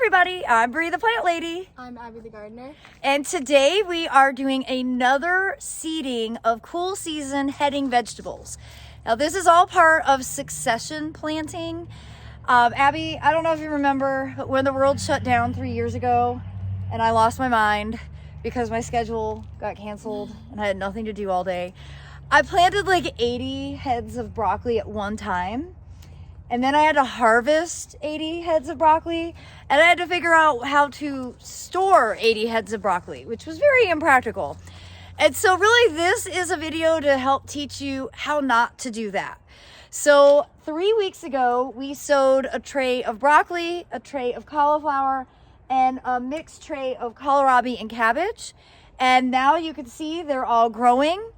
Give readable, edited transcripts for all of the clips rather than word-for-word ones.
everybody, I'm Bree the Plant Lady. I'm Abby the Gardener. And today we are doing another seeding of cool season heading vegetables. Now this is all part of succession planting. Abby, I don't know if you remember, but when the world shut down 3 years ago and I lost my mind because my schedule got canceled and I had nothing to do all day, I planted like 80 heads of broccoli at one time. And then I had to harvest 80 heads of broccoli, and I had to figure out how to store 80 heads of broccoli, which was very impractical. And so really this is a video to help teach you how not to do that. So 3 weeks ago, we sowed a tray of broccoli, a tray of cauliflower, and a mixed tray of kohlrabi and cabbage. And now you can see they're all growing.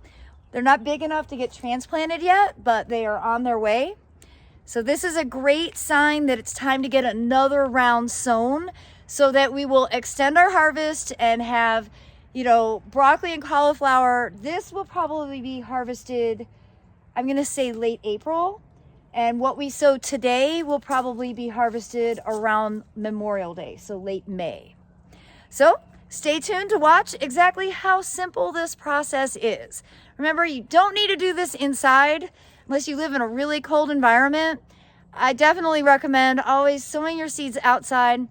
They're not big enough to get transplanted yet, but they are on their way. So this is a great sign that it's time to get another round sown so that we will extend our harvest and have, broccoli and cauliflower. This will probably be harvested, I'm going to say late April. And what we sow today will probably be harvested around Memorial Day, so late May. So stay tuned to watch exactly how simple this process is. Remember, you don't need to do this inside unless you live in a really cold environment. I definitely recommend always sowing your seeds outside.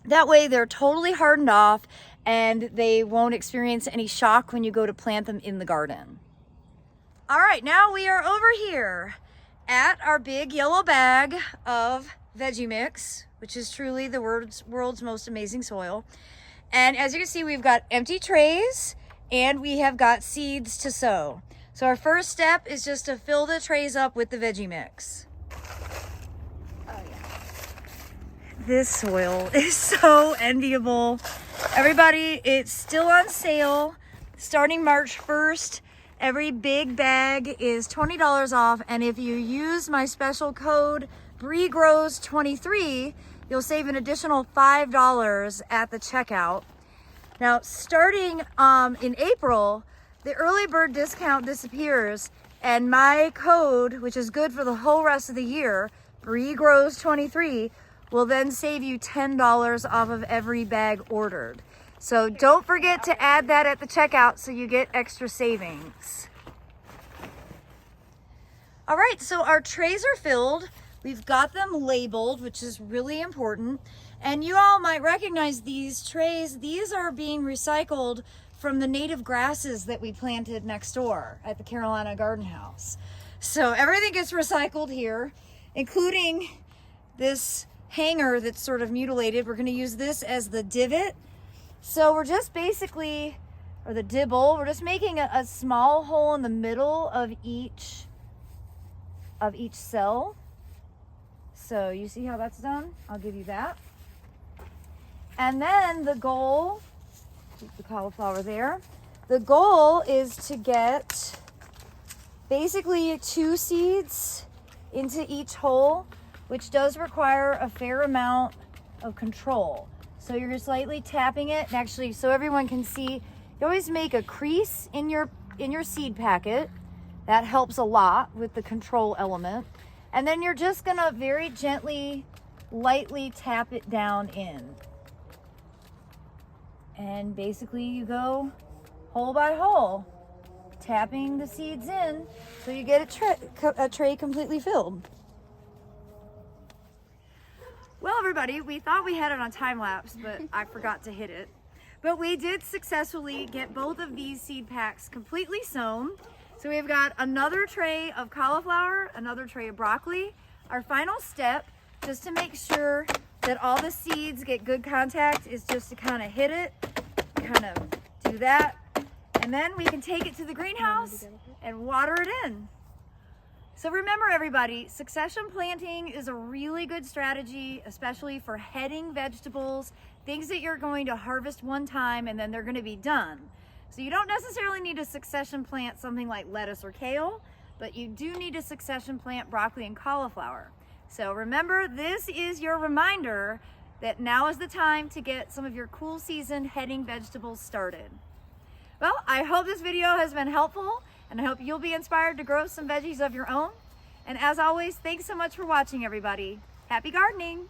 That way they're totally hardened off and they won't experience any shock when you go to plant them in the garden. All right, now we are over here at our big yellow bag of veggie mix, which is truly the world's most amazing soil. And as you can see, we've got empty trays and we have got seeds to sow. So our first step is just to fill the trays up with the veggie mix. Oh yeah. This soil is so enviable. Everybody, it's still on sale starting March 1st. Every big bag is $20 off. And if you use my special code BreeGrows23, you'll save an additional $5 at the checkout. Now, starting in April, the early bird discount disappears, and my code, which is good for the whole rest of the year, BreeGrows23, will then save you $10 off of every bag ordered. So don't forget to add that at the checkout so you get extra savings. All right, so our trays are filled. We've got them labeled, which is really important. And you all might recognize these trays. These are being recycled from the native grasses that we planted next door at the Carolina Garden House. So everything gets recycled here, including this hanger that's sort of mutilated. We're going to use this as the divot. So we're just basically, or the dibble, we're just making a small hole in the middle of each cell. So you see how that's done? I'll give you that. And then the goal, keep the cauliflower there. The goal is to get basically 2 seeds into each hole, which does require a fair amount of control. So you're just lightly tapping it. And actually, so everyone can see, you always make a crease in your seed packet. That helps a lot with the control element. And then you're just gonna very gently, lightly tap it down in. And basically you go hole by hole, tapping the seeds in so you get a tray completely filled. Well, everybody, we thought we had it on time lapse, but I forgot to hit it. But we did successfully get both of these seed packs completely sown. So we've got another tray of cauliflower, another tray of broccoli. Our final step, just to make sure that all the seeds get good contact, is just to kind of hit it, kind of do that, and then we can take it to the greenhouse and water it in. So remember, everybody, succession planting is a really good strategy, especially for heading vegetables, things that you're going to harvest one time and then they're going to be done. So you don't necessarily need to succession plant something like lettuce or kale, but you do need to succession plant broccoli and cauliflower. So remember, this is your reminder that now is the time to get some of your cool season heading vegetables started. Well, I hope this video has been helpful, and I hope you'll be inspired to grow some veggies of your own. And as always, thanks so much for watching, everybody. Happy gardening!